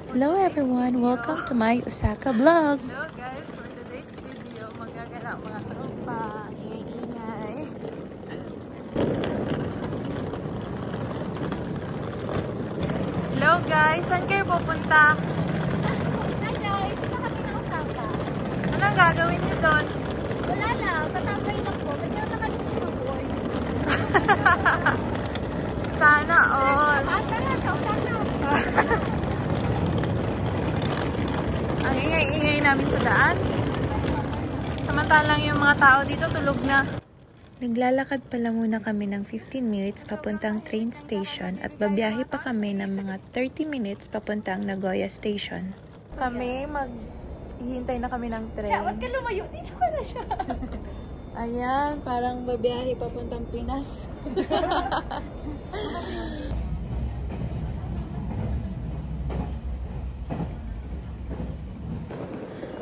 Hello everyone! Welcome to my Osaka vlog! Hello guys! For today's video, magagala ang mga tropa. Ingay-ingay. Hello guys! Saan kayo pupunta? Hi guys! Punta kami ng Osaka. Anong gagawin niyo doon? Wala na. Tatambay lang po. Medyo nakalimutan ng board. Sana all! Tara sa Osaka. Ang ingay-ingay namin sa daan. Samantalang yung mga tao dito tulog na. Naglalakad pala muna kami ng 15 minutes papuntang train station at babiyahe pa kami ng mga 30 minutes papuntang Nagoya Station. Hihintay na kami ng train. Siya, huwag ka lumayo. Dito ka na siya. Ayan, parang babiyahe papuntang Pinas.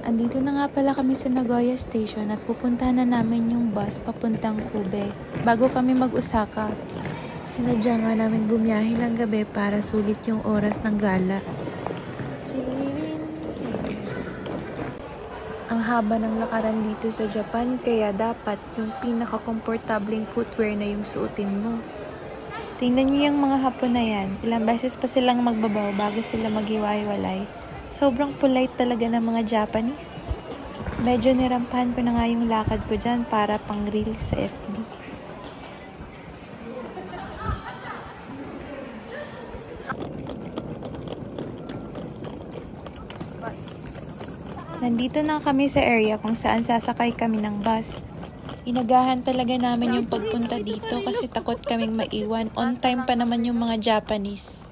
Andito na nga pala kami sa Nagoya Station at pupuntahan na namin yung bus papuntang Kobe bago kami mag-Osaka. Sinadya nga namin bumiyahe ng gabi para sulit yung oras ng gala. Ang haba ng lakaran dito sa Japan kaya dapat yung pinaka-komportableng footwear na yung suotin mo. Tingnan niyo yung mga Hapon na yan. Ilang beses pa silang magbabaw bago sila maghiwa-hiwalay. Sobrang polite talaga ng mga Japanese. Medyo nirampahan ko na nga yung lakad ko dyan para pang reels sa FB. Nandito na kami sa area kung saan sasakay kami ng bus. Inagahan talaga namin yung pagpunta dito kasi takot kaming maiwan. On time pa naman yung mga Japanese.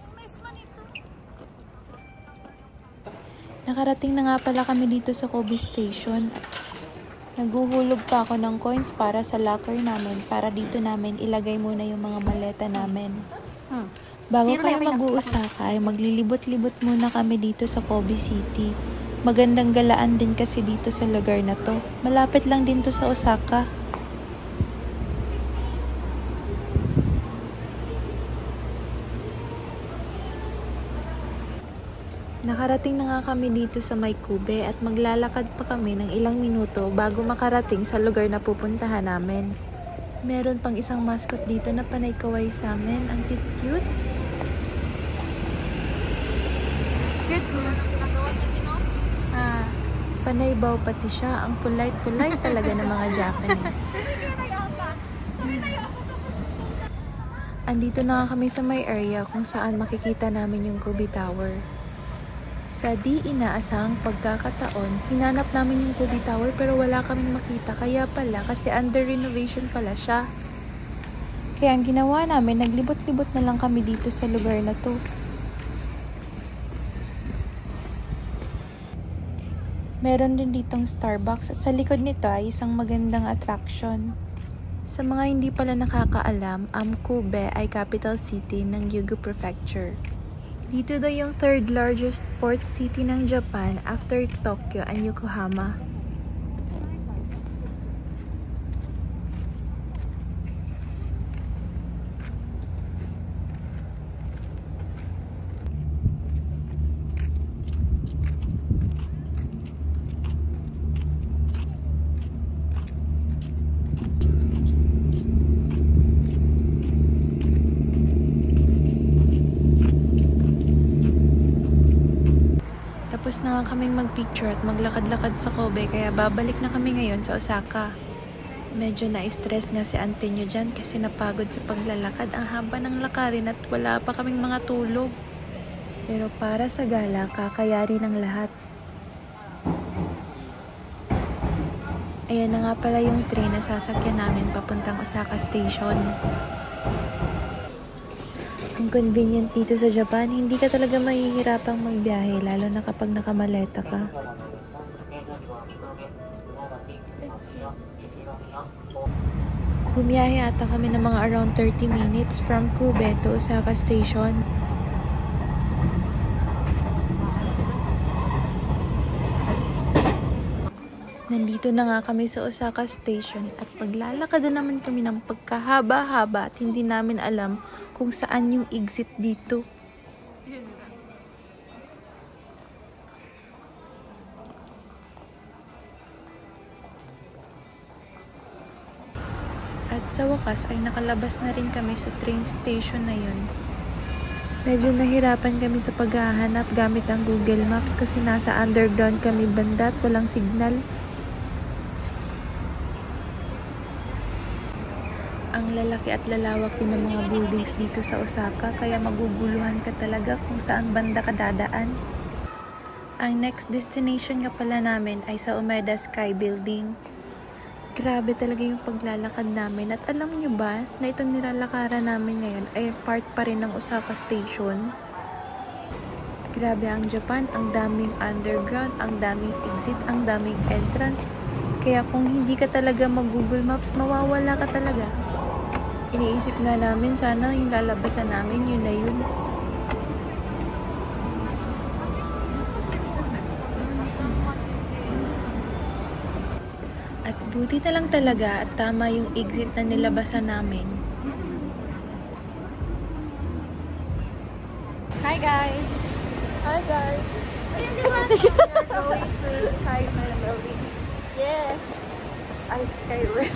Nakarating na nga pala kami dito sa Kobe Station. Naghuhulog pa ako ng coins para sa locker namin para dito namin ilagay muna yung mga maleta namin. Bago kayo mag-uusaka ay maglilibot-libot muna kami dito sa Kobe City. Magandang galaan din kasi dito sa lugar na to. Malapit lang din to sa Osaka. Nakarating na nga kami dito sa may Kobe at maglalakad pa kami ng ilang minuto bago makarating sa lugar na pupuntahan namin. Meron pang isang mascot dito na panay kaway sa amin. Ang cute-cute. Cute mo. Panay baw pati siya. Ang polite talaga ng mga Japanese. Andito na nga kami sa may area kung saan makikita namin yung Kobe Tower. Sa di inaasahang pagkakataon, hinanap namin yung Kobe Tower pero wala kaming makita. Kaya pala kasi under renovation pala siya. Kaya ang ginawa namin, naglibot-libot na lang kami dito sa lugar na to. Meron din ditong Starbucks at sa likod nito ay isang magandang attraction. Sa mga hindi pala nakakaalam, Kobe ay capital city ng Hyōgo Prefecture. Dito daw yung third largest port city ng Japan after Tokyo and Yokohama. Tapos na nga kaming magpicture at maglakad-lakad sa Kobe kaya babalik na kami ngayon sa Osaka. Medyo na-stress nga si ante nyo dyan kasi napagod sa paglalakad. Ang haba ng lakarin at wala pa kaming mga tulog. Pero para sa gala, kakayari ng lahat. Ayan na nga pala yung train na sasakyan namin papuntang Osaka Station. Ang convenient dito sa Japan, hindi ka talaga mahihirapang magbiyahe lalo na kapag nakamaleta ka. Bumiyahe ata kami ng mga around 30 minutes from Kobe to Osaka Station. Nandito na nga kami sa Osaka Station at maglalakad na naman kami ng pagkahaba-haba at hindi namin alam kung saan yung exit dito. sa wakas ay nakalabas na rin kami sa train station na yun. Medyo nahirapan kami sa paghahanap gamit ang Google Maps kasi nasa underground kami banda at walang signal. Ang lalaki at lalawak din ng mga buildings dito sa Osaka kaya maguguluhan ka talaga kung saan banda ka dadaan. Ang next destination nga pala namin ay sa Umeda Sky Building. Grabe talaga yung paglalakad namin at alam nyo ba na itong nilalakaran namin ngayon ay part pa rin ng Osaka Station. Grabe ang Japan, ang daming underground, ang daming exit, ang daming entrance. Kaya kung hindi ka talaga mag-Google Maps, mawawala ka talaga. Iniisip nga namin sana yung lalabasan namin yun na yun. At buti na lang talaga at tama yung exit na nilabasan namin. Hi guys! Hi guys! We are going to Sky Building. Yes! Ay, Skyway.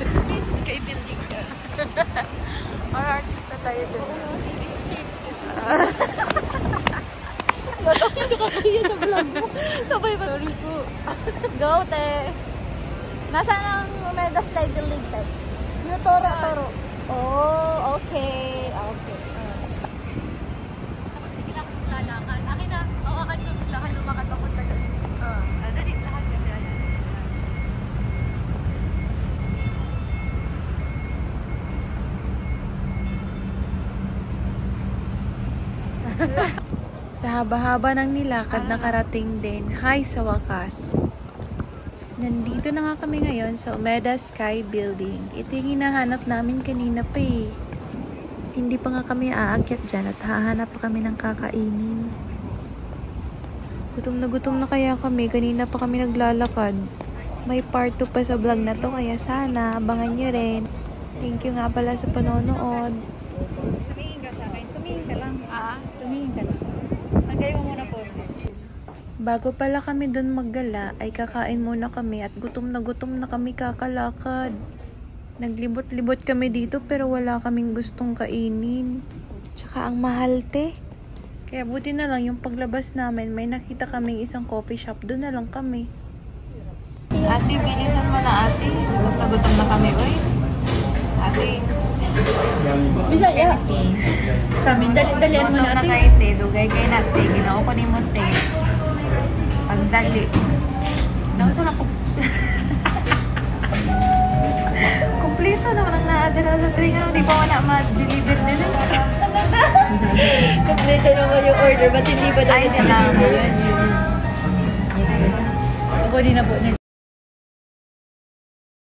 Sky Building ka. Or artista tayo dyan. Shades kasi. Nakakaya sa vlog mo. Sabay ba? Sorry po. Go, te! Nasaan ang Umeda Sky Building, te? Yung Toro. Oh, okay. Okay. Tapos bigla akong lalakad. Akin na, hawakan ko bigla ka lumakad papunta doon. Dali, lakad ka. Sa haba-haba ng nilakad nakarating din, hi sa wakas. Nandito na nga kami ngayon sa Umeda Sky Building. Ito yung hinahanap namin kanina pa eh. Hindi pa nga kami aakyat dyan at hahanap pa kami ng kakainin. Gutom na kaya kami. Kanina pa kami naglalakad. May part 2 pa sa vlog na to kaya sana abangan nyo rin. Thank you nga pala sa panonood. Tumingin ka sa akin. Tumingin ka lang. Tumingin ka lang. Tagay mo muna po. Bago pala kami dun maggala, ay kakain muna kami at gutom na kami kakalakad. Naglibot-libot kami dito pero wala kaming gustong kainin. Tsaka ang mahal te. Kaya buti na lang yung paglabas namin, may nakita kaming isang coffee shop, doon na lang kami. Ate, bilisan mo na ate. Gutom na kami, oy. Ate. Bisa ya? Sa amin, dalian mo Gutom na natin. kayo, te. Dugay kayo na, te. Ginoo ko ni mo, te. Pagdali. Nausa na po. Kompleto naman ang naadala sa train. Di pa wala ma-deliver nila. Kompleto naman yung order, ba't hindi ba Ay, salamat. Ako din na po.